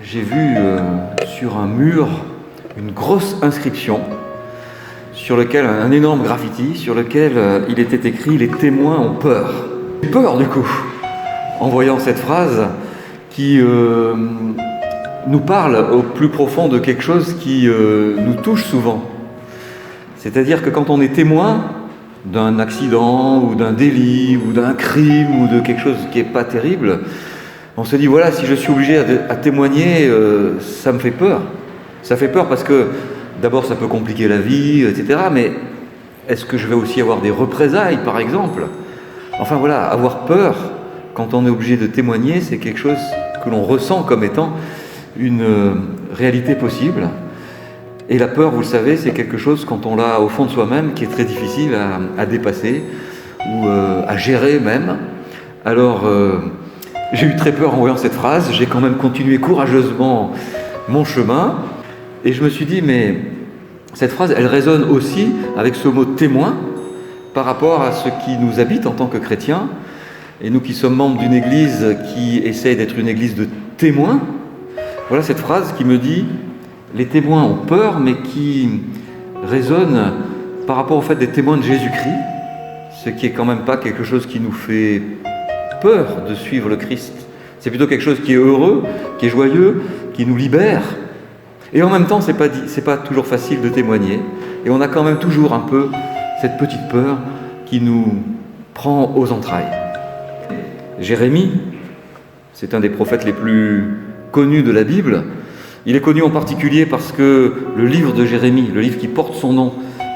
J'ai vu sur un mur une grosse inscription sur lequel un énorme graffiti sur lequel il était écrit « Les témoins ont peur ». J'ai peur du coup en voyant cette phrase qui nous parle au plus profond de quelque chose qui nous touche souvent. C'est-à-dire que quand on est témoin d'un accident ou d'un délit ou d'un crime ou de quelque chose qui n'est pas terrible, on se dit voilà, si je suis obligé à témoigner, ça me fait peur. Ça fait peur parce que d'abord ça peut compliquer la vie, etc. Mais est-ce que je vais aussi avoir des représailles par exemple ? Enfin voilà, avoir peur quand on est obligé de témoigner, c'est quelque chose que l'on ressent comme étant une réalité possible. Et la peur, vous le savez, c'est quelque chose quand on l'a au fond de soi-même qui est très difficile à dépasser ou à gérer même. Alors j'ai eu très peur en voyant cette phrase, j'ai quand même continué courageusement mon chemin et je me suis dit mais cette phrase elle résonne aussi avec ce mot témoin par rapport à ce qui nous habite en tant que chrétiens et nous qui sommes membres d'une église qui essaye d'être une église de témoins. Voilà cette phrase qui me dit les témoins ont peur, mais qui résonne par rapport au fait d'être témoins de Jésus-Christ, ce qui est quand même pas quelque chose qui nous fait peur de suivre le Christ. C'est plutôt quelque chose qui est heureux, qui est joyeux, qui nous libère. Et en même temps, c'est pas toujours facile de témoigner. Et on a quand même toujours un peu cette petite peur qui nous prend aux entrailles. Jérémie, c'est un des prophètes les plus connus de la Bible. Il est connu en particulier parce que le livre de Jérémie, le livre qui porte son nom,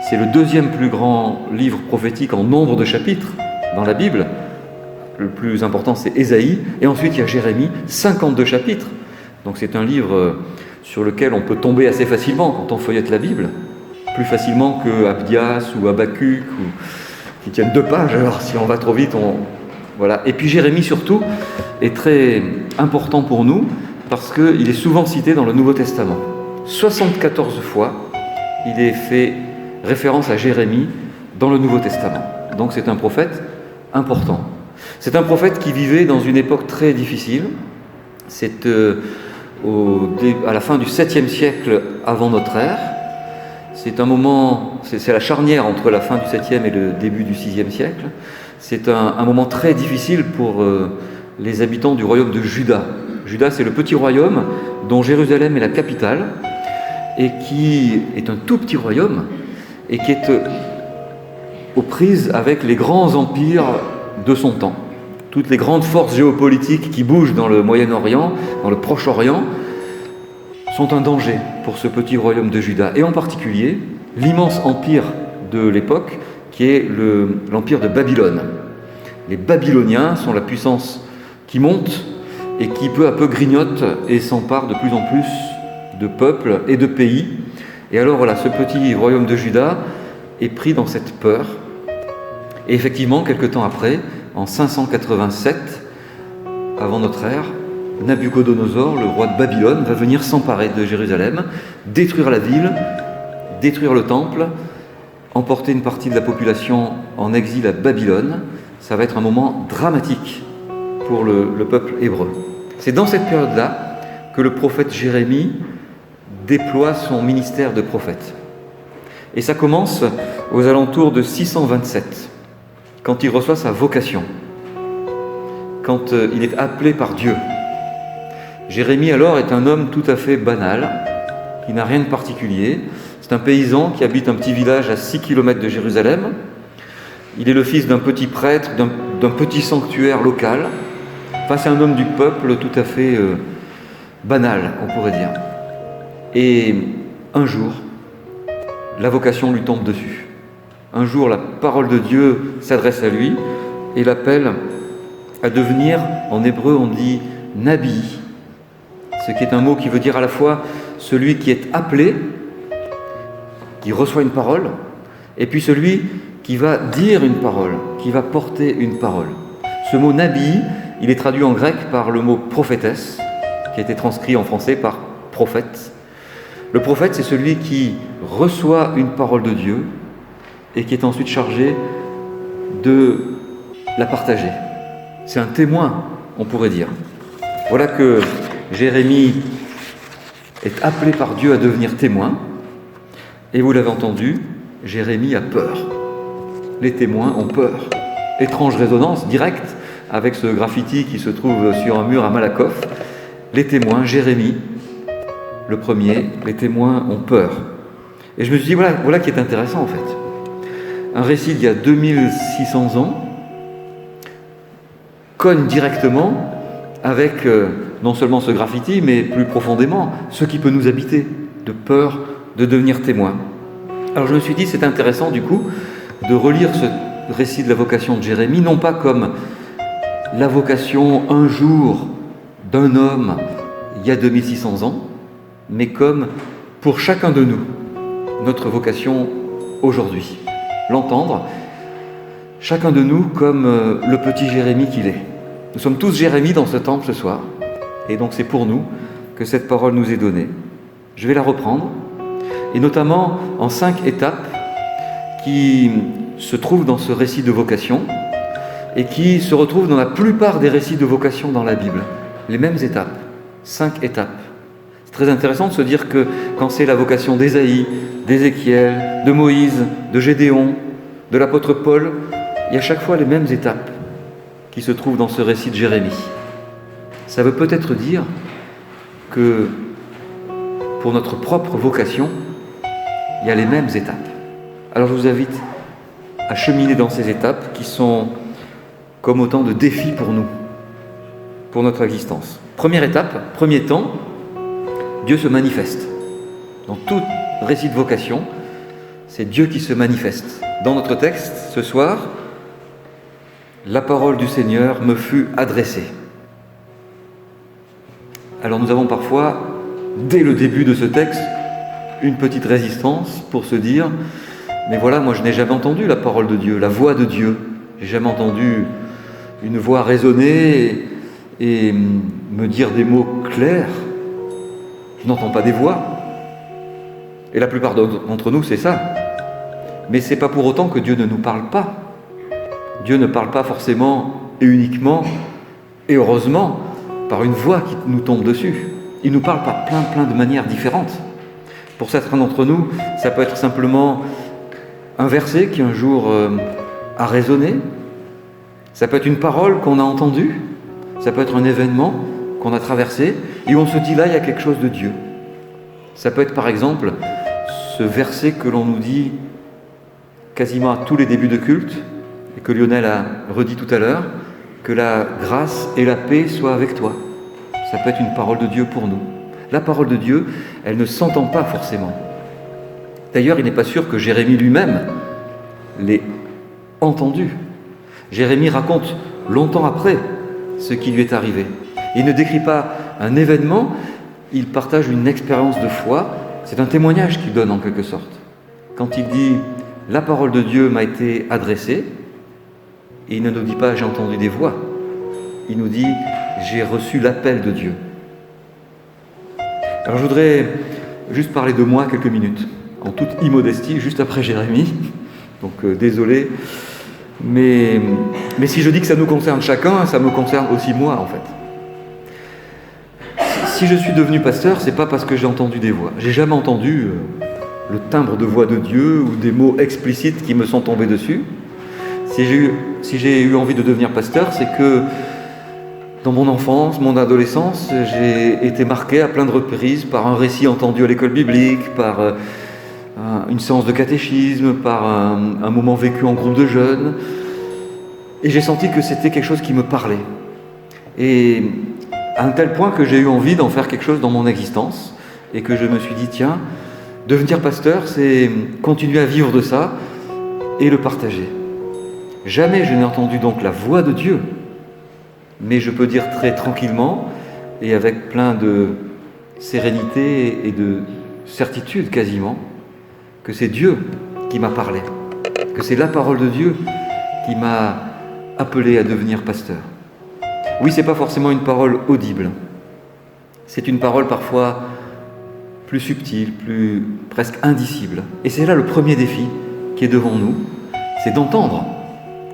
c'est le deuxième plus grand livre prophétique en nombre de chapitres dans la Bible. Le plus important, c'est Ésaïe. Et ensuite, il y a Jérémie, 52 chapitres. Donc c'est un livre sur lequel on peut tomber assez facilement quand on feuillette la Bible. Plus facilement que Abdias ou Habakkuk, qui tiennent 2 pages. Alors si on va trop vite, voilà. Et puis Jérémie, surtout, est très important pour nous, parce qu'il est souvent cité dans le Nouveau Testament. 74 fois, il est fait référence à Jérémie dans le Nouveau Testament. Donc c'est un prophète important. C'est un prophète qui vivait dans une époque très difficile. C'est à la fin du 7e siècle avant notre ère. C'est un moment, c'est la charnière entre la fin du 7e et le début du 6e siècle. C'est un moment très difficile pour les habitants du royaume de Juda. Juda, c'est le petit royaume dont Jérusalem est la capitale et qui est un tout petit royaume et qui est aux prises avec les grands empires de son temps. Toutes les grandes forces géopolitiques qui bougent dans le Moyen-Orient, dans le Proche-Orient, sont un danger pour ce petit royaume de Juda. Et en particulier, l'immense empire de l'époque qui est l'empire de Babylone. Les Babyloniens sont la puissance qui monte et qui peu à peu grignote et s'empare de plus en plus de peuples et de pays. Et alors voilà, ce petit royaume de Juda est pris dans cette peur. Et effectivement, quelque temps après, en 587, avant notre ère, Nabuchodonosor, le roi de Babylone, va venir s'emparer de Jérusalem, détruire la ville, détruire le temple, emporter une partie de la population en exil à Babylone. Ça va être un moment dramatique pour le peuple hébreu. C'est dans cette période-là que le prophète Jérémie déploie son ministère de prophète. Et ça commence aux alentours de 627, quand il reçoit sa vocation, quand il est appelé par Dieu. Jérémie alors est un homme tout à fait banal, qui n'a rien de particulier. C'est un paysan qui habite un petit village à 6 km de Jérusalem. Il est le fils d'un petit prêtre, d'un petit sanctuaire local, face à un homme du peuple tout à fait banal, on pourrait dire. Et un jour, la vocation lui tombe dessus. Un jour, la parole de Dieu s'adresse à lui et l'appelle à devenir, en hébreu on dit « nabi », ce qui est un mot qui veut dire à la fois celui qui est appelé, qui reçoit une parole, et puis celui qui va dire une parole, qui va porter une parole. Ce mot « nabi », il est traduit en grec par le mot « prophétesse », qui a été transcrit en français par « prophète ». Le prophète, c'est celui qui reçoit une parole de Dieu et qui est ensuite chargé de la partager. C'est un témoin, on pourrait dire. Voilà que Jérémie est appelé par Dieu à devenir témoin, et vous l'avez entendu, Jérémie a peur. Les témoins ont peur. Étrange résonance directe avec ce graffiti qui se trouve sur un mur à Malakoff. Les témoins, Jérémie, le premier, les témoins ont peur. Et je me suis dit, voilà qui est intéressant en fait. Un récit d'il y a 2600 ans cogne directement avec non seulement ce graffiti, mais plus profondément, ce qui peut nous habiter, de peur de devenir témoin. Alors je me suis dit, c'est intéressant du coup de relire ce récit de la vocation de Jérémie, non pas comme la vocation un jour d'un homme il y a 2600 ans, mais comme pour chacun de nous, notre vocation aujourd'hui. L'entendre, chacun de nous comme le petit Jérémie qu'il est. Nous sommes tous Jérémie dans ce temple ce soir, et donc c'est pour nous que cette parole nous est donnée. Je vais la reprendre, et notamment en 5 étapes qui se trouvent dans ce récit de vocation, et qui se retrouvent dans la plupart des récits de vocation dans la Bible. Les mêmes étapes, 5 étapes. C'est très intéressant de se dire que quand c'est la vocation d'Ésaïe, d'Ézéchiel, de Moïse, de Gédéon, de l'apôtre Paul, il y a chaque fois les mêmes étapes qui se trouvent dans ce récit de Jérémie. Ça veut peut-être dire que pour notre propre vocation, il y a les mêmes étapes. Alors je vous invite à cheminer dans ces étapes qui sont comme autant de défis pour nous, pour notre existence. Première étape, premier temps, Dieu se manifeste. Dans tout récit de vocation, c'est Dieu qui se manifeste. Dans notre texte, ce soir, la parole du Seigneur me fut adressée. Alors nous avons parfois, dès le début de ce texte, une petite résistance pour se dire « Mais voilà, moi je n'ai jamais entendu la parole de Dieu, la voix de Dieu. J'ai jamais entendu une voix résonner et me dire des mots clairs. Je n'entends pas des voix. » Et la plupart d'entre nous, c'est ça. Mais ce n'est pas pour autant que Dieu ne nous parle pas. Dieu ne parle pas forcément et uniquement, et heureusement, par une voix qui nous tombe dessus. Il nous parle par plein de manières différentes. Pour certains d'entre nous, ça peut être simplement un verset qui un jour a résonné. Ça peut être une parole qu'on a entendue. Ça peut être un événement qu'on a traversé et on se dit là, il y a quelque chose de Dieu. Ça peut être par exemple ce verset que l'on nous dit quasiment à tous les débuts de culte et que Lionel a redit tout à l'heure, que la grâce et la paix soient avec toi. Ça peut être une parole de Dieu pour nous. La parole de Dieu, elle ne s'entend pas forcément. D'ailleurs, il n'est pas sûr que Jérémie lui-même l'ait entendue. Jérémie raconte longtemps après ce qui lui est arrivé. Il ne décrit pas un événement, il partage une expérience de foi. C'est un témoignage qu'il donne en quelque sorte. Quand il dit « La parole de Dieu m'a été adressée », il ne nous dit pas « J'ai entendu des voix ». Il nous dit « J'ai reçu l'appel de Dieu ». Alors je voudrais juste parler de moi quelques minutes, en toute immodestie, juste après Jérémie. Donc désolé. Mais si je dis que ça nous concerne chacun, ça me concerne aussi moi en fait. Si je suis devenu pasteur, c'est pas parce que j'ai entendu des voix. J'ai jamais entendu le timbre de voix de Dieu ou des mots explicites qui me sont tombés dessus. Si j'ai eu envie de devenir pasteur, c'est que dans mon enfance, mon adolescence, j'ai été marqué à plein de reprises par un récit entendu à l'école biblique, par une séance de catéchisme, par un moment vécu en groupe de jeunes. Et j'ai senti que c'était quelque chose qui me parlait. Et à un tel point que j'ai eu envie d'en faire quelque chose dans mon existence et que je me suis dit, tiens, devenir pasteur, c'est continuer à vivre de ça et le partager. Jamais je n'ai entendu donc la voix de Dieu, mais je peux dire très tranquillement et avec plein de sérénité et de certitude quasiment, que c'est Dieu qui m'a parlé, que c'est la parole de Dieu qui m'a appelé à devenir pasteur. Oui, c'est pas forcément une parole audible, c'est une parole parfois plus subtile, plus presque indicible. Et c'est là le premier défi qui est devant nous, c'est d'entendre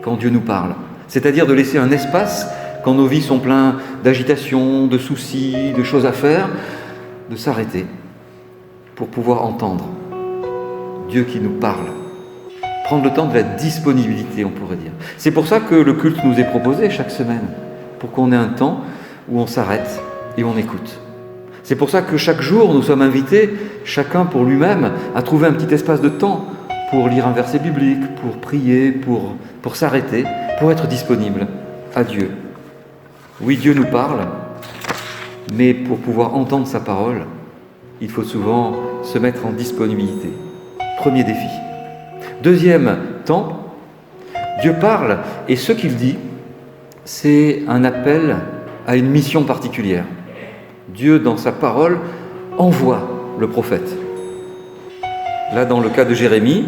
quand Dieu nous parle, c'est-à-dire de laisser un espace quand nos vies sont pleines d'agitation, de soucis, de choses à faire, de s'arrêter pour pouvoir entendre Dieu qui nous parle. Prendre le temps de la disponibilité, on pourrait dire. C'est pour ça que le culte nous est proposé chaque semaine, pour qu'on ait un temps où on s'arrête et on écoute. C'est pour ça que chaque jour, nous sommes invités, chacun pour lui-même, à trouver un petit espace de temps pour lire un verset biblique, pour prier, pour s'arrêter, pour être disponible à Dieu. Oui, Dieu nous parle, mais pour pouvoir entendre sa parole, il faut souvent se mettre en disponibilité. Premier défi. Deuxième temps, Dieu parle, et ce qu'il dit, c'est un appel à une mission particulière. Dieu, dans sa parole, envoie le prophète. Là, dans le cas de Jérémie,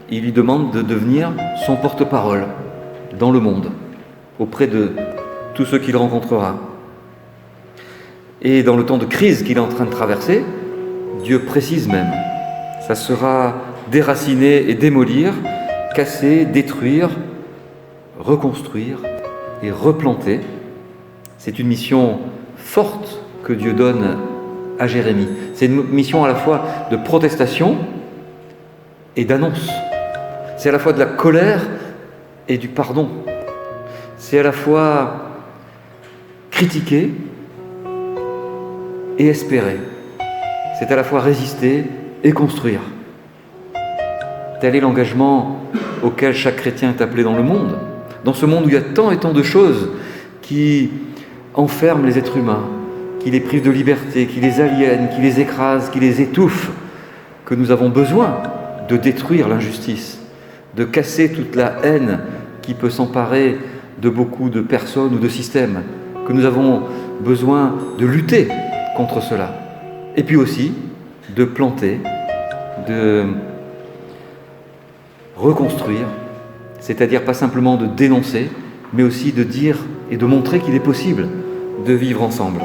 il lui demande de devenir son porte-parole dans le monde, auprès de tous ceux qu'il rencontrera. Et dans le temps de crise qu'il est en train de traverser, Dieu précise même, ça sera déraciner et démolir, casser, détruire, reconstruire et replanter. C'est une mission forte que Dieu donne à Jérémie. C'est une mission à la fois de protestation et d'annonce. C'est à la fois de la colère et du pardon. C'est à la fois critiquer et espérer. C'est à la fois résister et construire. Tel est l'engagement auquel chaque chrétien est appelé dans le monde. Dans ce monde où il y a tant et tant de choses qui enferment les êtres humains, qui les privent de liberté, qui les aliènent, qui les écrasent, qui les étouffent, que nous avons besoin de détruire l'injustice, de casser toute la haine qui peut s'emparer de beaucoup de personnes ou de systèmes, que nous avons besoin de lutter contre cela. Et puis aussi de planter, de reconstruire, c'est-à-dire pas simplement de dénoncer, mais aussi de dire et de montrer qu'il est possible de vivre ensemble.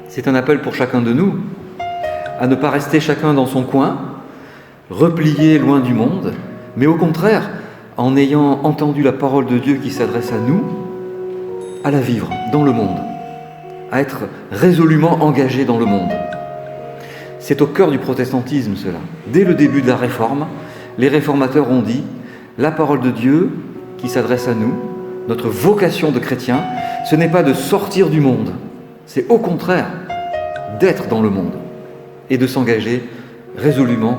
C'est un appel pour chacun de nous à ne pas rester chacun dans son coin, replié loin du monde, mais au contraire, en ayant entendu la parole de Dieu qui s'adresse à nous, à la vivre dans le monde, à être résolument engagé dans le monde. C'est au cœur du protestantisme cela. Dès le début de la Réforme, les réformateurs ont dit « La parole de Dieu qui s'adresse à nous, notre vocation de chrétien, ce n'est pas de sortir du monde, c'est au contraire d'être dans le monde et de s'engager résolument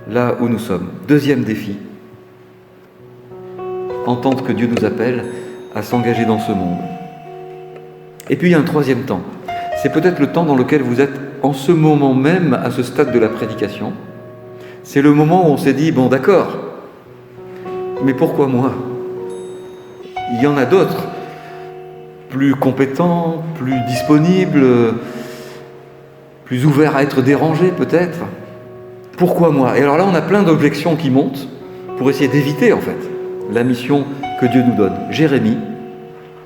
là où nous sommes. » Deuxième défi, entendre que Dieu nous appelle à s'engager dans ce monde. Et puis il y a un troisième temps. C'est peut-être le temps dans lequel vous êtes en ce moment même, à ce stade de la prédication. C'est le moment où on s'est dit, bon d'accord, mais pourquoi moi? Il y en a d'autres, plus compétents, plus disponibles, plus ouverts à être dérangés peut-être. Pourquoi moi? Et alors là, on a plein d'objections qui montent pour essayer d'éviter en fait la mission que Dieu nous donne. Jérémie,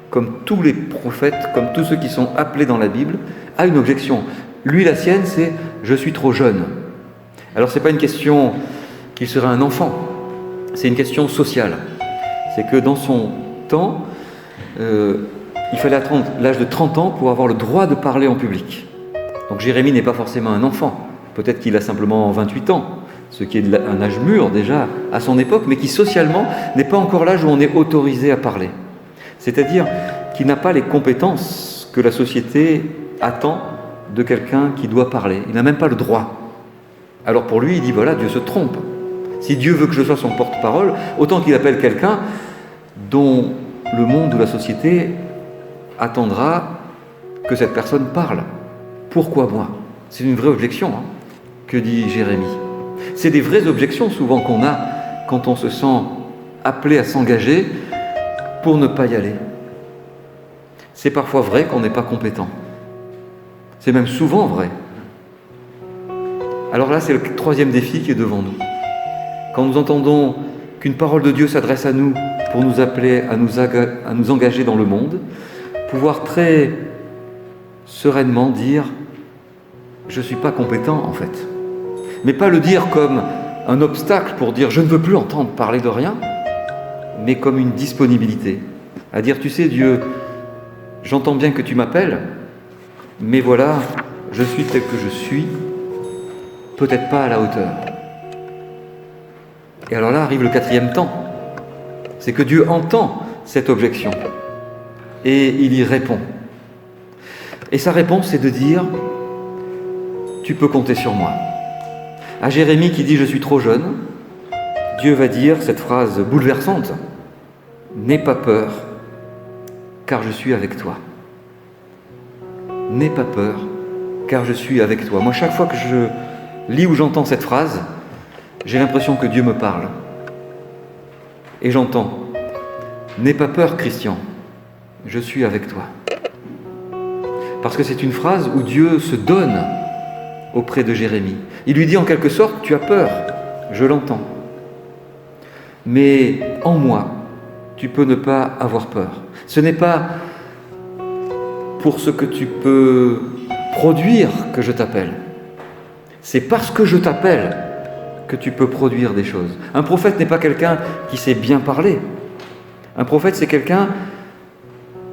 comme tous les prophètes, comme tous ceux qui sont appelés dans la Bible, a une objection. Lui, la sienne, c'est « je suis trop jeune ». Alors, ce n'est pas une question qu'il serait un enfant, c'est une question sociale. C'est que dans son temps, il fallait attendre l'âge de 30 ans pour avoir le droit de parler en public. Donc Jérémie n'est pas forcément un enfant, peut-être qu'il a simplement 28 ans, ce qui est un âge mûr déjà à son époque, mais qui socialement n'est pas encore l'âge où on est autorisé à parler. C'est-à-dire qu'il n'a pas les compétences que la société attend de quelqu'un qui doit parler. Il n'a même pas le droit. Alors pour lui, il dit, voilà, Dieu se trompe. Si Dieu veut que je sois son porte-parole, autant qu'il appelle quelqu'un dont le monde ou la société attendra que cette personne parle. Pourquoi moi? C'est une vraie objection, hein, que dit Jérémie. C'est des vraies objections souvent qu'on a quand on se sent appelé à s'engager pour ne pas y aller. C'est parfois vrai qu'on n'est pas compétent. C'est même souvent vrai. Alors là, c'est le troisième défi qui est devant nous. Quand nous entendons qu'une parole de Dieu s'adresse à nous pour nous appeler à nous engager dans le monde, pouvoir très sereinement dire « je ne suis pas compétent en fait ». Mais pas le dire comme un obstacle pour dire « je ne veux plus entendre parler de rien », mais comme une disponibilité. À dire « tu sais Dieu, j'entends bien que tu m'appelles, mais voilà, je suis tel que je suis, peut-être pas à la hauteur. Et alors là arrive le 4e temps, c'est que Dieu entend cette objection et il y répond. Et sa réponse, c'est de dire « Tu peux compter sur moi ». À Jérémie qui dit « Je suis trop jeune », Dieu va dire cette phrase bouleversante « N'aie pas peur, car je suis avec toi. N'aie pas peur, car je suis avec toi. » Moi, chaque fois que je lis ou j'entends cette phrase, j'ai l'impression que Dieu me parle. Et j'entends « N'aie pas peur, Christian, je suis avec toi. » Parce que c'est une phrase où Dieu se donne auprès de Jérémie. Il lui dit en quelque sorte « Tu as peur, je l'entends. Mais en moi, tu peux ne pas avoir peur. Ce n'est pas pour ce que tu peux produire que je t'appelle. C'est parce que je t'appelle que tu peux produire des choses. Un prophète n'est pas quelqu'un qui sait bien parler. Un prophète, c'est quelqu'un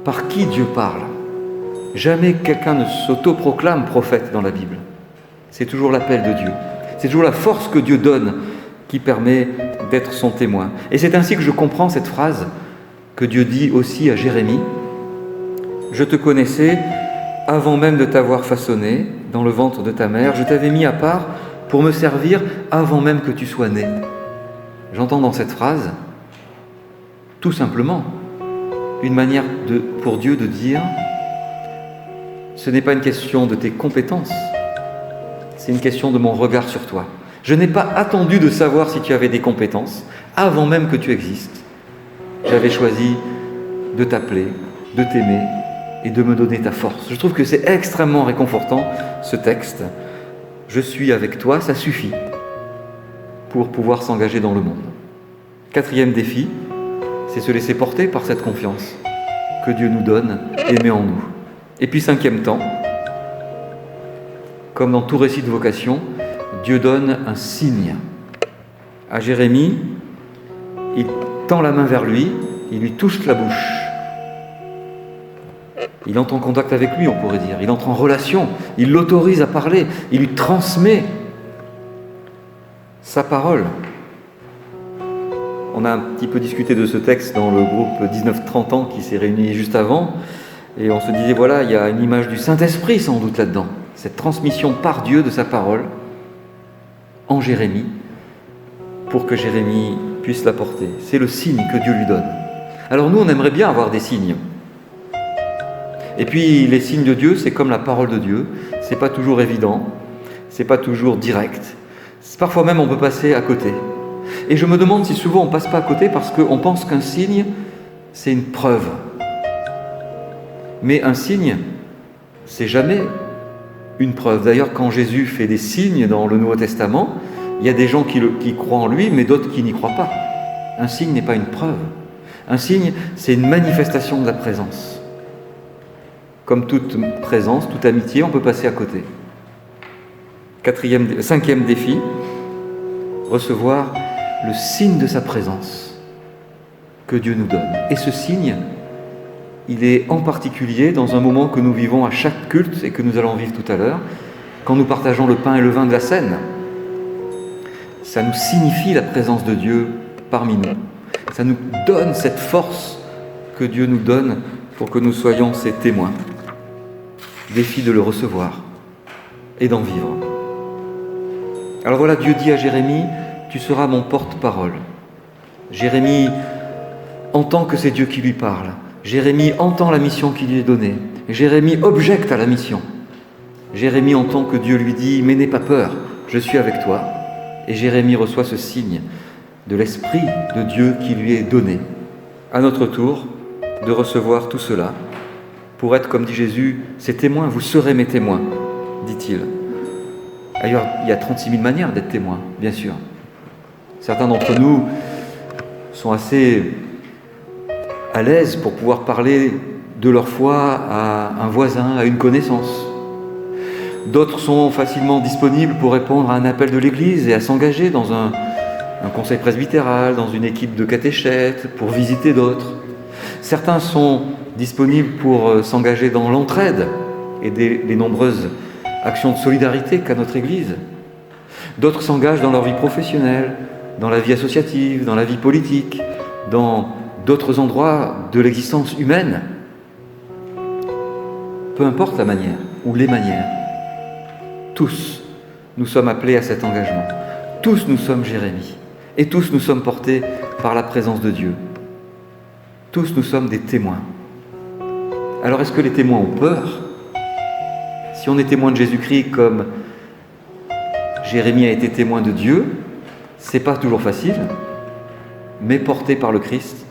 par qui Dieu parle. Jamais quelqu'un ne s'autoproclame prophète dans la Bible. C'est toujours l'appel de Dieu. C'est toujours la force que Dieu donne qui permet d'être son témoin. Et c'est ainsi que je comprends cette phrase que Dieu dit aussi à Jérémie. « Je te connaissais avant même de t'avoir façonné dans le ventre de ta mère. Je t'avais mis à part pour me servir avant même que tu sois né. » J'entends dans cette phrase, tout simplement, une manière pour Dieu de dire « Ce n'est pas une question de tes compétences, c'est une question de mon regard sur toi. Je n'ai pas attendu de savoir si tu avais des compétences avant même que tu existes. J'avais choisi de t'appeler, de t'aimer et de me donner ta force. » Je trouve que c'est extrêmement réconfortant, ce texte. Je suis avec toi, ça suffit pour pouvoir s'engager dans le monde. 4e défi, c'est se laisser porter par cette confiance que Dieu nous donne et met en nous. Et puis 5e temps, comme dans tout récit de vocation, Dieu donne un signe. À Jérémie, il tend la main vers lui, il lui touche la bouche. Il entre en contact avec lui, on pourrait dire. Il entre en relation, il l'autorise à parler, il lui transmet sa parole. On a un petit peu discuté de ce texte dans le groupe 19-30 ans qui s'est réuni juste avant, et on se disait, voilà, il y a une image du Saint-Esprit sans doute là-dedans, cette transmission par Dieu de sa parole en Jérémie, pour que Jérémie puisse la porter. C'est le signe que Dieu lui donne. Alors nous, on aimerait bien avoir des signes. Et puis les signes de Dieu, c'est comme la parole de Dieu, c'est pas toujours évident, c'est pas toujours direct. Parfois même on peut passer à côté. Et je me demande si souvent on passe pas à côté parce qu'on pense qu'un signe, c'est une preuve. Mais un signe, c'est jamais une preuve. D'ailleurs, quand Jésus fait des signes dans le Nouveau Testament, il y a des gens qui croient en lui, mais d'autres qui n'y croient pas. Un signe n'est pas une preuve. Un signe, c'est une manifestation de la présence. Comme toute présence, toute amitié, on peut passer à côté. 5e défi, recevoir le signe de sa présence que Dieu nous donne. Et ce signe, il est en particulier dans un moment que nous vivons à chaque culte et que nous allons vivre tout à l'heure, quand nous partageons le pain et le vin de la scène. Ça nous signifie la présence de Dieu parmi nous. Ça nous donne cette force que Dieu nous donne pour que nous soyons ses témoins. Défi de le recevoir et d'en vivre. Alors voilà, Dieu dit à Jérémie, tu seras mon porte-parole. Jérémie entend que c'est Dieu qui lui parle. Jérémie entend la mission qui lui est donnée. Jérémie objecte à la mission. Jérémie entend que Dieu lui dit, mais n'aie pas peur, je suis avec toi. Et Jérémie reçoit ce signe de l'Esprit de Dieu qui lui est donné. À notre tour, de recevoir tout cela pour être, comme dit Jésus, ses témoins. Vous serez mes témoins, dit-il. D'ailleurs, il y a 36 000 manières d'être témoin, bien sûr. Certains d'entre nous sont assez à l'aise pour pouvoir parler de leur foi à un voisin, à une connaissance. D'autres sont facilement disponibles pour répondre à un appel de l'Église et à s'engager dans un conseil presbytéral, dans une équipe de catéchètes, pour visiter d'autres. Certains sont disponibles pour s'engager dans l'entraide et les nombreuses actions de solidarité qu'a notre Église. D'autres s'engagent dans leur vie professionnelle, dans la vie associative, dans la vie politique, dans d'autres endroits de l'existence humaine. Peu importe la manière ou les manières, tous nous sommes appelés à cet engagement. Tous nous sommes Jérémie et tous nous sommes portés par la présence de Dieu. Tous nous sommes des témoins. Alors est-ce que les témoins ont peur? Si on est témoin de Jésus-Christ comme Jérémie a été témoin de Dieu, c'est pas toujours facile, mais porté par le Christ,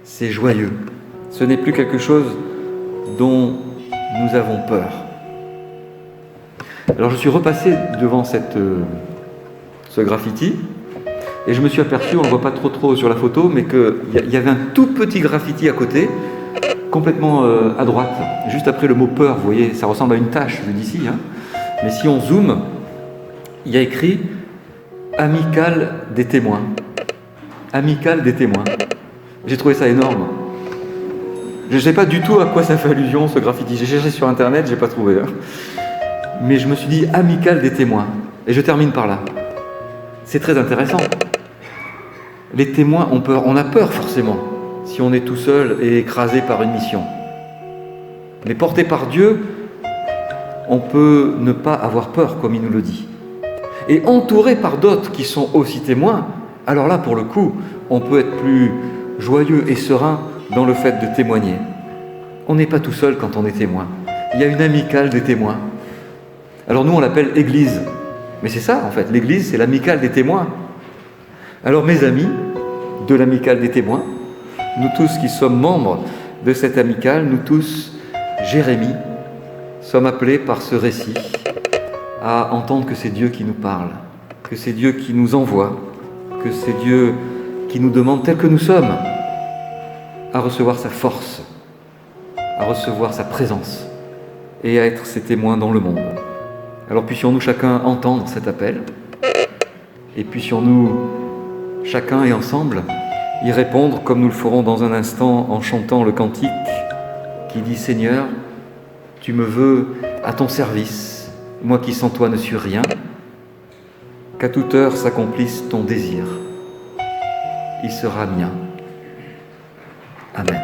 c'est joyeux. Ce n'est plus quelque chose dont nous avons peur. Alors je suis repassé devant ce graffiti et je me suis aperçu, on ne le voit pas trop sur la photo, mais qu'il y avait un tout petit graffiti à côté, complètement à droite, juste après le mot peur. Vous voyez, ça ressemble à une tache vu d'ici, hein. Mais si on zoome, il y a écrit Amicale des témoins. Amicale des témoins. J'ai trouvé ça énorme. Je ne sais pas du tout à quoi ça fait allusion, ce graffiti. J'ai cherché sur internet, je n'ai pas trouvé. Hein. Mais je me suis dit Amicale des témoins. Et je termine par là. C'est très intéressant. Les témoins ont peur. On a peur forcément si on est tout seul et écrasé par une mission. Mais porté par Dieu, on peut ne pas avoir peur, comme il nous le dit. Et entouré par d'autres qui sont aussi témoins, alors là, pour le coup, on peut être plus joyeux et serein dans le fait de témoigner. On n'est pas tout seul quand on est témoin. Il y a une amicale des témoins. Alors nous, on l'appelle Église. Mais c'est ça, en fait. L'Église, c'est l'amicale des témoins. Alors mes amis de l'amicale des témoins, nous tous qui sommes membres de cette amicale, nous tous, Jérémie, sommes appelés par ce récit à entendre que c'est Dieu qui nous parle, que c'est Dieu qui nous envoie, que c'est Dieu qui nous demande, tel que nous sommes, à recevoir sa force, à recevoir sa présence et à être ses témoins dans le monde. Alors puissions-nous chacun entendre cet appel et puissions-nous chacun et ensemble y répondre comme nous le ferons dans un instant en chantant le cantique qui dit « Seigneur, tu me veux à ton service, moi qui sans toi ne suis rien, qu'à toute heure s'accomplisse ton désir. Il sera mien. Amen. »